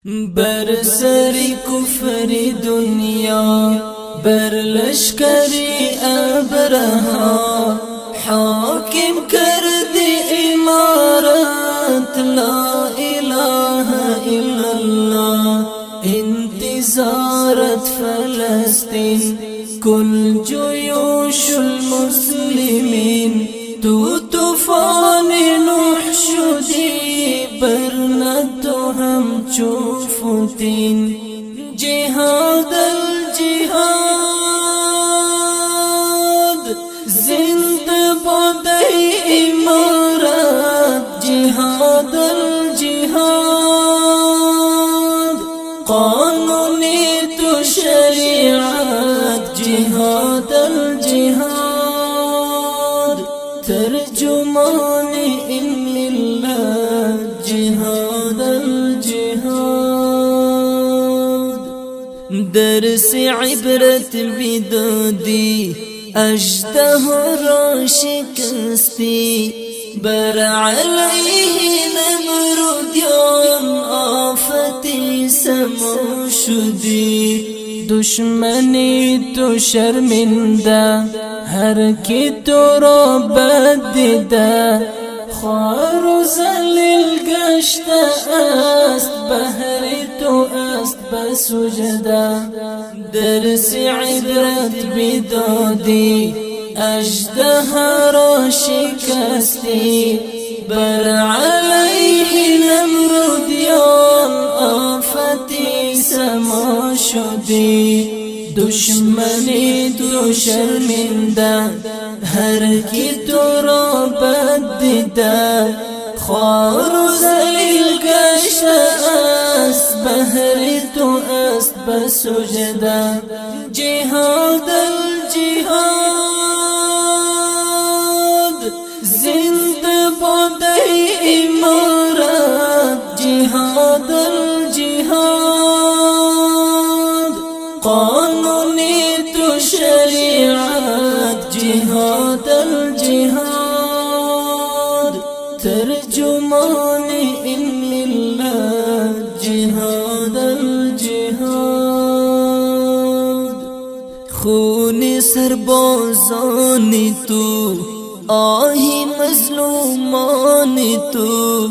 بر سری کفر دنیا بر لشکری ابرها حاکم کردی امارت لا اله الا الله انتظارت فلسطین كل جيوش المسلمين تو طوفان نوح شدی برند هم چوفتین جهاد الجهاد زنده باد امارت جهاد الجهاد قانونی تو شریعت جهاد الجهاد ترجمان إن الله جهاد الجهاد درس عبرت بدودي أجده شكستي بر عليه نمروديان آفتي سمو شدي دشمنی تو شرمنده هر کی تو را بد دیده خوار و ذلیل گشته است بهر تو است بسجده درس عبرت بدادی اژدها را شکستی بر علیه نمرودیان آفتی سما شدی دشمنی تو شرمنده هر کی تو را بد دیده خوار و ذلیل گشته است بهر تو است بسجده جهاد الجهاد زنده باد امارت جهاد الجهاد قانونی تو شریعت جهاد الجهاد ترجمان إن الله جهاد الجهاد خون سربازان تو آهی مظلومان تو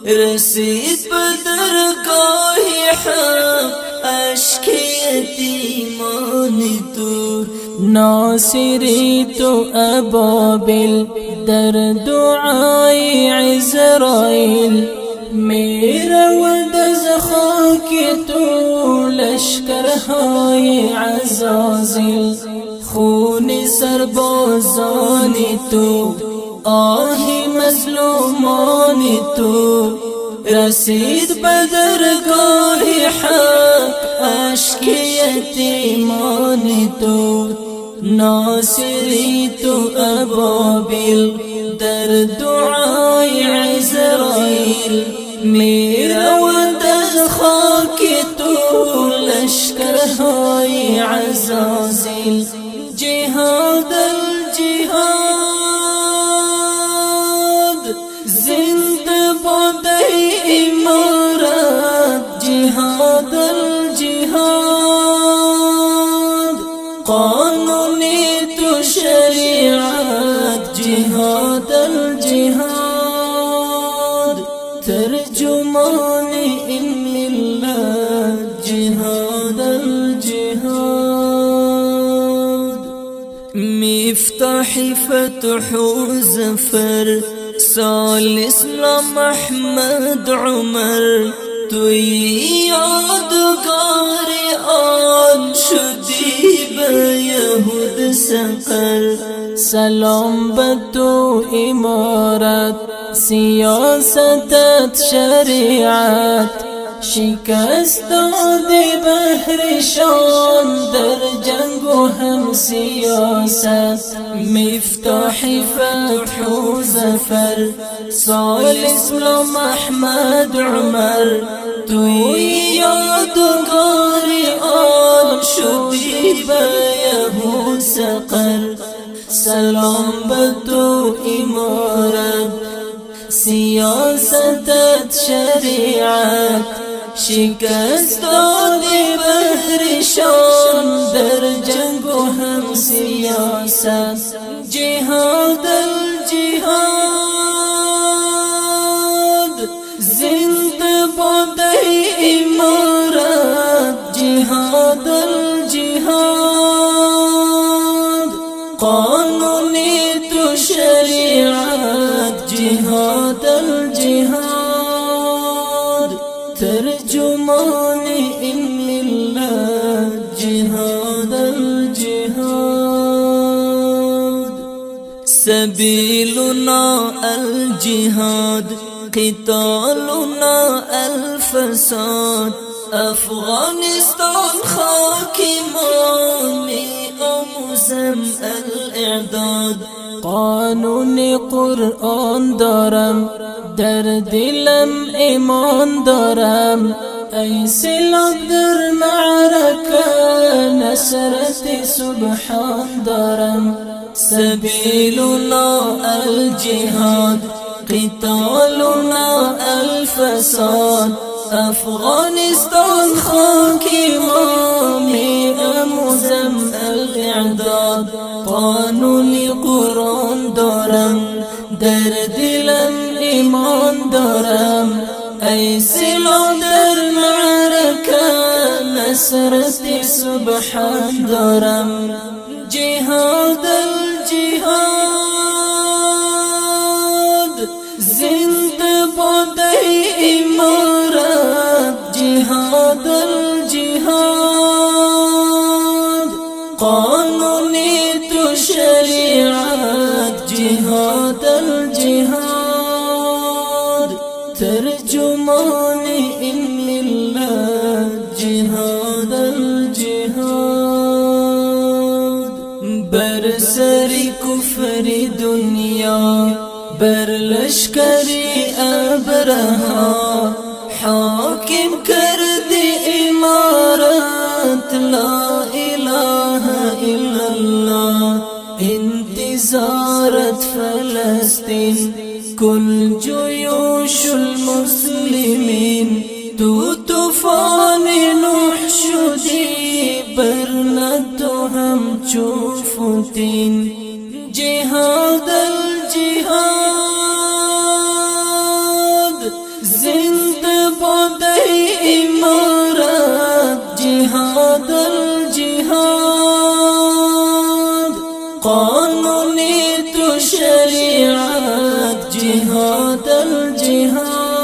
رسید به درگاه حق اشک یتیمان تو ناصری تو ابابیل در دعای عزرائیل میره و دز خاک تو لشکرهای عزازیل خون سربازان تو آهی مظلومان تو رسید به درگاه حق اشک یتیمان تو ناصری تو ابابیل در دعای عزرائیل میره و دز خاک تو لشکرهای عزازیل جهاد الجهاد زنده باد امارت جهاد الجهاد قانونی تو شریعت جهاد الجهاد ترجمان إن الله جهاد الجهاد مفتاح فتح وزفر سال اسلام احمد عمر توی یادگار آن شدی به یهود سقر سلام به تو امارت سیاستت شریعت شکست دادی بهرشان در جنگ و هم سیاست مفتاح فتح و ظفر سال اسلام احمد عمر توی یادگار آن شدی به یهود سقر سلام به تو امارت سیاستت شریعت شکستو دی بحر شان در جنگ و هم سیاست جهاد الجهاد زنده باد امارت جهاد الجهاد قانونی تو شریعت جهاد الجهاد ترجمان علم الله جهاد الجهاد سبيلنا الجهاد قتالنا الفساد افغانستان خاک مامی آموزم الاعداد قانون قرآن دارم در دلم ایمان دارم ای سلاح در معرکه نصرت سبحان دارم سبیلنا الجهاد قتالنا الفساد افغانستان خاک مامی اموزم الاعداد قانونی قرآن دارم در دلم ایمان دارم ای سلاح در معرکه نصرت سبحان دارم جهاد الجهاد زنده باد امارت جهاد الجهاد قانونی تو شریعت جهاد الجهاد ترجمان علم الله جهاد الجهاد بر سر کفر دنیا بر لشکری ابرها حاکم کرد امارت لا اله الا الله انتظارت فلسطین کل جیوش المسلمین تو طوفان نوح شدی برند هم چوفتین جهاد الجهاد زنده باد امارت جهاد الجهاد قانونی تو شریعت جهاد الجهاد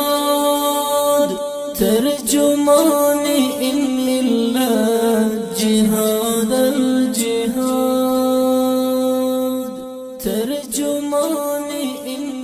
ترجمان علم الله جهاد الجهاد ترجمان علم